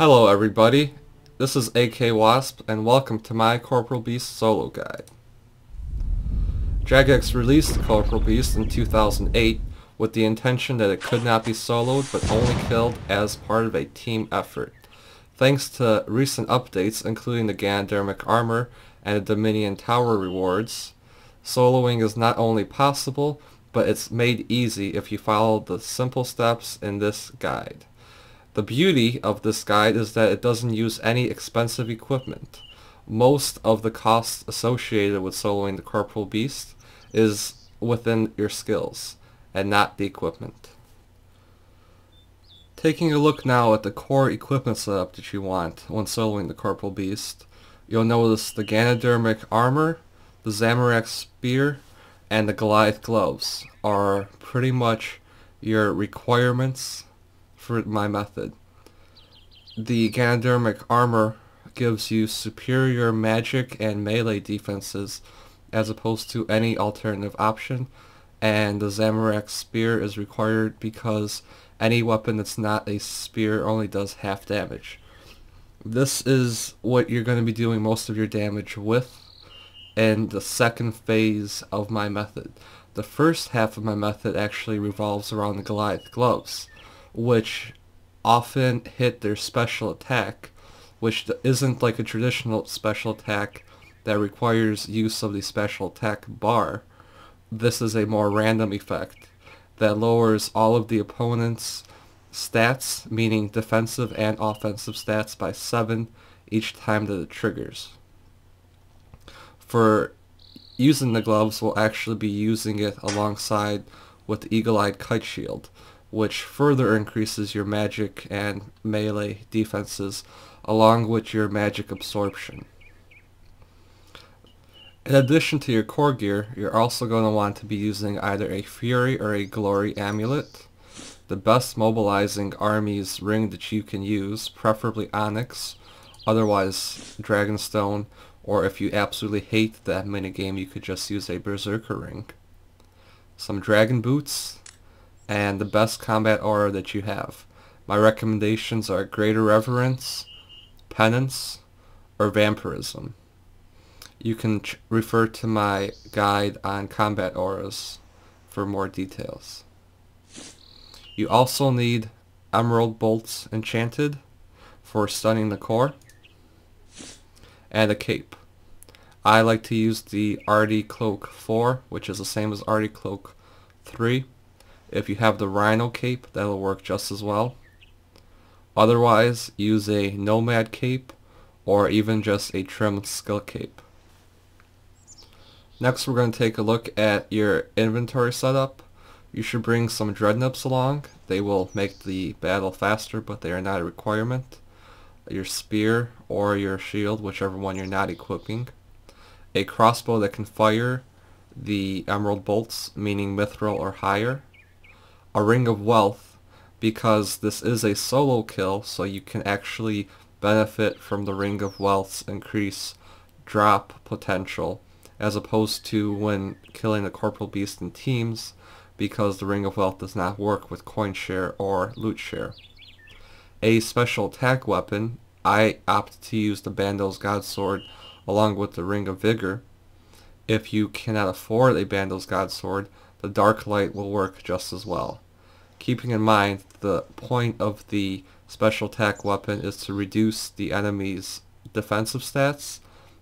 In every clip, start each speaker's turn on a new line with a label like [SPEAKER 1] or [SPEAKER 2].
[SPEAKER 1] Hello everybody, this is AKwasp and welcome to my Corporeal Beast solo guide. Jagex released Corporeal Beast in 2008 with the intention that it could not be soloed but only killed as part of a team effort. Thanks to recent updates including the Ganodermic armor and the Dominion Tower rewards, soloing is not only possible, but it's made easy if you follow the simple steps in this guide. The beauty of this guide is that it doesn't use any expensive equipment. Most of the costs associated with soloing the Corporeal Beast is within your skills, and not the equipment. Taking a look now at the core equipment setup that you want when soloing the Corporeal Beast, you'll notice the Ganodermic armor, the Zamorak spear, and the Goliath gloves are pretty much your requirements for my method. The Ganodermic armor gives you superior magic and melee defenses as opposed to any alternative option, and the Zamorak spear is required because any weapon that's not a spear only does half damage. This is what you're going to be doing most of your damage with in the second phase of my method. The first half of my method actually revolves around the Goliath gloves, which often hit their special attack, which isn't like a traditional special attack that requires use of the special attack bar. This is a more random effect that lowers all of the opponent's stats, meaning defensive and offensive stats, by 7 each time that it triggers. For using the gloves, we'll actually be using it alongside with the Eagle-Eyed Kiteshield, which further increases your magic and melee defenses along with your magic absorption. In addition to your core gear, you're also going to want to be using either a Fury or a Glory amulet. The best mobilizing army's ring that you can use, preferably Onyx, otherwise Dragonstone, or if you absolutely hate that minigame, you could just use a Berserker ring. Some Dragon boots, and the best combat aura that you have. My recommendations are Greater Reverence, Penance, or Vampirism. You can refer to my guide on combat auras for more details. You also need Emerald Bolts Enchanted for stunning the core, and a cape. I like to use the Arty Cloak 4, which is the same as Arty Cloak 3. If you have the Rhino cape, that'll work just as well. Otherwise, use a Nomad cape or even just a trimmed skill cape. Next, we're going to take a look at your inventory setup. You should bring some Dreadnoughts along. They will make the battle faster, but they are not a requirement. Your spear or your shield, whichever one you're not equipping. A crossbow that can fire the emerald bolts, meaning mithril or higher. A Ring of Wealth, because this is a solo kill, so you can actually benefit from the Ring of Wealth's increased drop potential, as opposed to when killing the Corporeal Beast in teams, because the Ring of Wealth does not work with coin share or loot share. A special attack weapon, I opt to use the Bando's Godsword along with the Ring of Vigor. If you cannot afford a Bando's Godsword, the Dark Light will work just as well. Keeping in mind, the point of the special attack weapon is to reduce the enemy's defensive stats,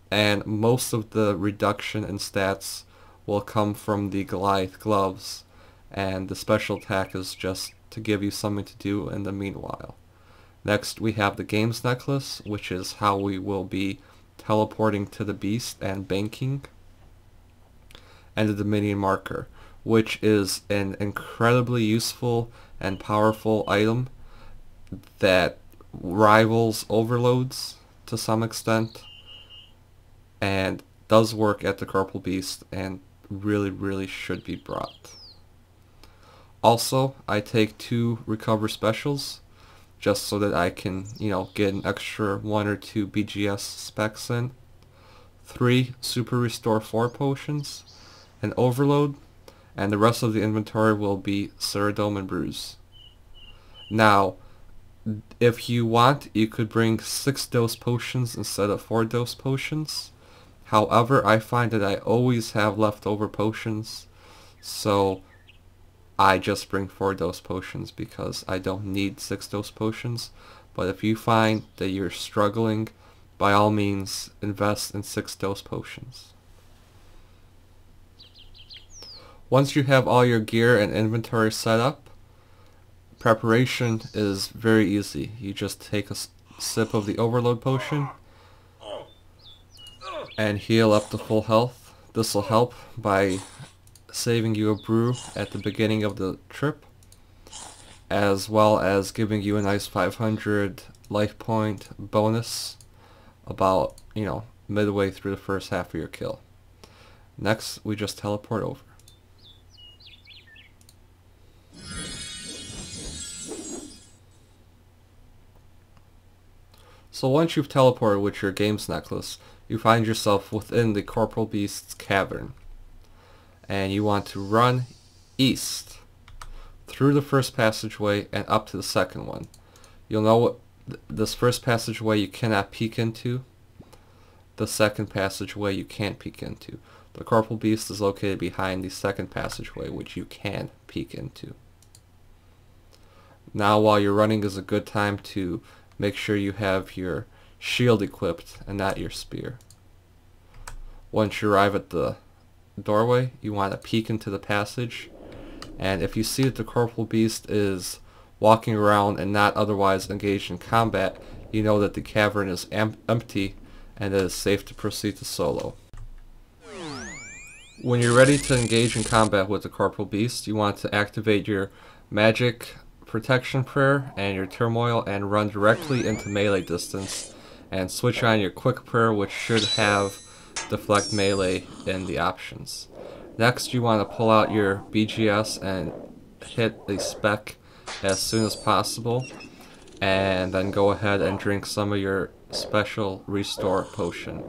[SPEAKER 1] and most of the reduction in stats will come from the Goliath gloves, and the special attack is just to give you something to do in the meanwhile. Next, we have the Games Necklace, which is how we will be teleporting to the beast and banking, and the Dominion Marker, which is an incredibly useful and powerful item that rivals overloads to some extent, and does work at the Corporeal Beast and really should be brought. Also, I take 2 recover specials just so that I can, get an extra 1 or 2 BGS specs in. 3 Super Restore 4 potions, an Overload, and the rest of the inventory will be Ceridome and Bruise. Now, If you want, you could bring 6 dose potions instead of 4 dose potions. However, I find that I always have leftover potions, so I just bring 4 dose potions because I don't need 6 dose potions. But if you find that you're struggling, by all means invest in 6 dose potions. Once you have all your gear and inventory set up, preparation is very easy. You just take a sip of the overload potion and heal up to full health. This will help by saving you a brew at the beginning of the trip, as well as giving you a nice 500 life point bonus about, midway through the first half of your kill. Next, we just teleport over. So once you've teleported with your games necklace, you find yourself within the Corporeal Beast's cavern. And you want to run east through the first passageway and up to the second one. You'll know this first passageway you cannot peek into. The second passageway you can't peek into. The Corporeal Beast is located behind the second passageway, which you can peek into. Now, while you're running, is a good time to make sure you have your shield equipped and not your spear. Once you arrive at the doorway, you want to peek into the passage, and if you see that the Corporeal Beast is walking around and not otherwise engaged in combat, you know that the cavern is empty and it is safe to proceed to solo. When you're ready to engage in combat with the Corporeal Beast, you want to activate your magic protection prayer and your turmoil and run directly into melee distance, and switch on your quick prayer, which should have deflect melee in the options. Next, you want to pull out your BGS and hit the spec as soon as possible, and then go ahead and drink some of your special restore potion.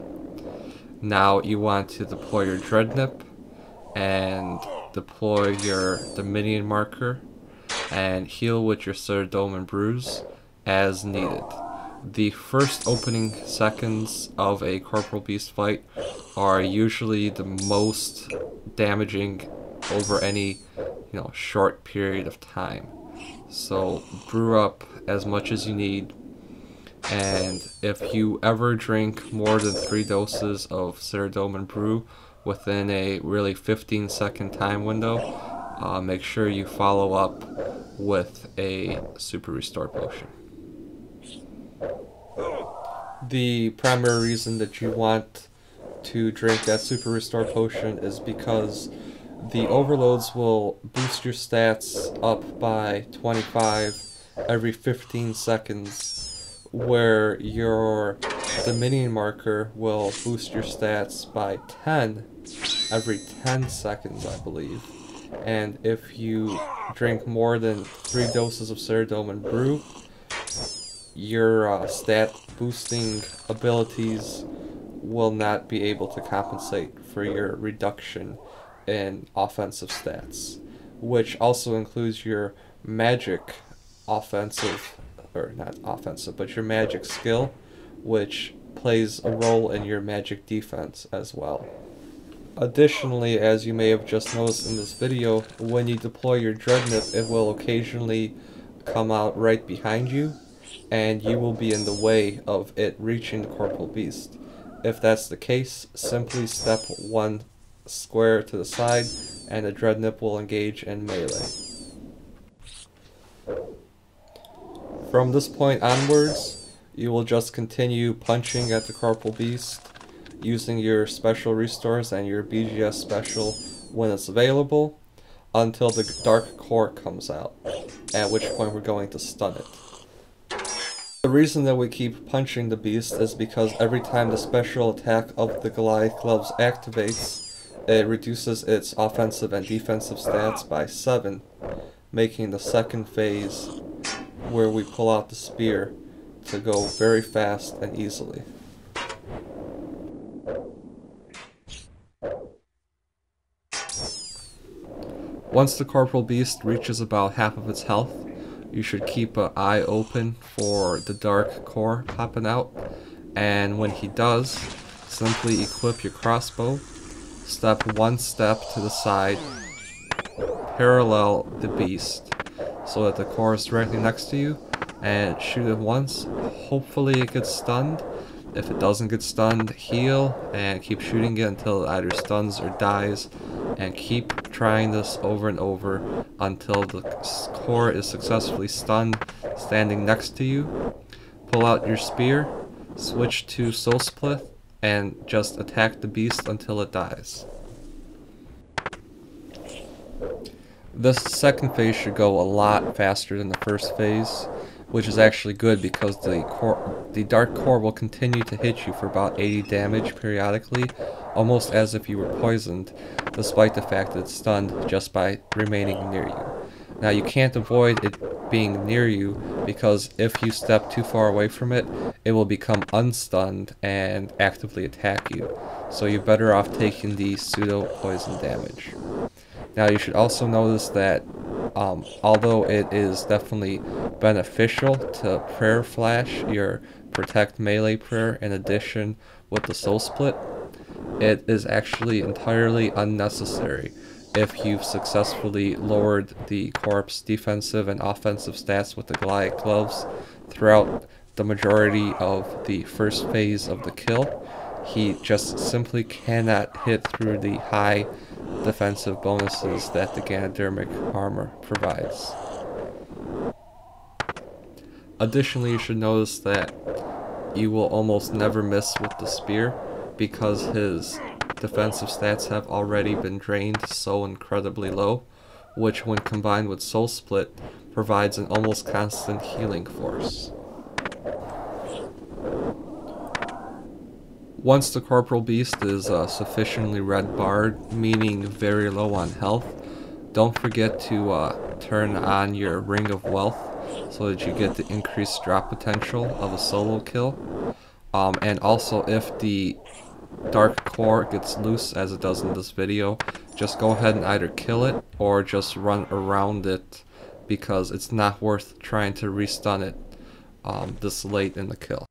[SPEAKER 1] Now you want to deploy your Dreadnought and deploy your Dominion marker and heal with your Ceridome and Bruise as needed. The first opening seconds of a Corporeal Beast fight are usually the most damaging over any short period of time. So brew up as much as you need, and if you ever drink more than 3 doses of Ceridome and Brew within a really 15-second time window, make sure you follow up with a Super Restore potion. The primary reason that you want to drink that Super Restore potion is because the overloads will boost your stats up by 25 every 15 seconds, where your Dominion marker will boost your stats by 10 every 10 seconds, I believe. And if you drink more than 3 doses of Ceridome and Brew, your stat boosting abilities will not be able to compensate for your reduction in offensive stats, which also includes your magic offensive, or not offensive, but your magic skill, which plays a role in your magic defense as well. Additionally, as you may have just noticed in this video, when you deploy your Dreadnought, it will occasionally come out right behind you, and you will be in the way of it reaching the Corporeal Beast. If that's the case, simply step 1 square to the side, and the Dreadnought will engage in melee. From this point onwards, you will just continue punching at the Corporeal Beast, using your special restores and your BGS special when it's available, until the Dark Core comes out, at which point we're going to stun it. The reason that we keep punching the beast is because every time the special attack of the Goliath Gloves activates, it reduces its offensive and defensive stats by 7, making the second phase, where we pull out the spear, to go very fast and easily. Once the Corporeal Beast reaches about half of its health, you should keep an eye open for the dark core popping out, and when he does, simply equip your crossbow, step one step to the side, parallel the beast so that the core is directly next to you, and shoot it once. Hopefully it gets stunned. If it doesn't get stunned, heal and keep shooting it until it either stuns or dies, and keep trying this over and over until the core is successfully stunned, standing next to you. Pull out your spear, switch to Soul Split, and just attack the beast until it dies. This second phase should go a lot faster than the first phase, which is actually good because the dark core will continue to hit you for about 80 damage periodically, almost as if you were poisoned, despite the fact that it's stunned just by remaining near you. Now you can't avoid it being near you, because if you step too far away from it, it will become unstunned and actively attack you, so you're better off taking the pseudo poison damage. Now you should also notice that although it is definitely beneficial to prayer flash your protect melee prayer in addition with the soul split, it is actually entirely unnecessary if you've successfully lowered the Corp's defensive and offensive stats with the Goliath gloves throughout the majority of the first phase of the kill. He just simply cannot hit through the high defensive bonuses that the Ganodermic armor provides. Additionally, you should notice that you will almost never miss with the spear because his defensive stats have already been drained so incredibly low, which when combined with Soul Split provides an almost constant healing force. Once the Corporeal Beast is sufficiently red barred, meaning very low on health, don't forget to turn on your Ring of Wealth so that you get the increased drop potential of a solo kill. And also, if the Dark Core gets loose, as it does in this video, just go ahead and either kill it or just run around it, because it's not worth trying to restun it this late in the kill.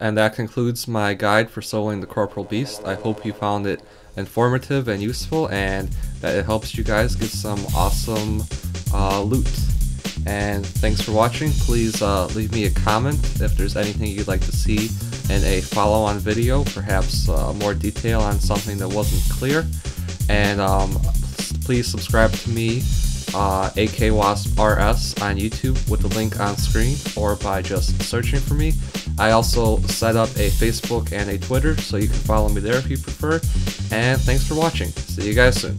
[SPEAKER 1] And that concludes my guide for soloing the Corporeal Beast. I hope you found it informative and useful, and that it helps you guys get some awesome loot. And thanks for watching. Please leave me a comment if there's anything you'd like to see in a follow-on video, perhaps more detail on something that wasn't clear. And please subscribe to me, AKwasPRS on YouTube with the link on screen, or by just searching for me. I also set up a Facebook and a Twitter, so you can follow me there if you prefer. And thanks for watching. See you guys soon.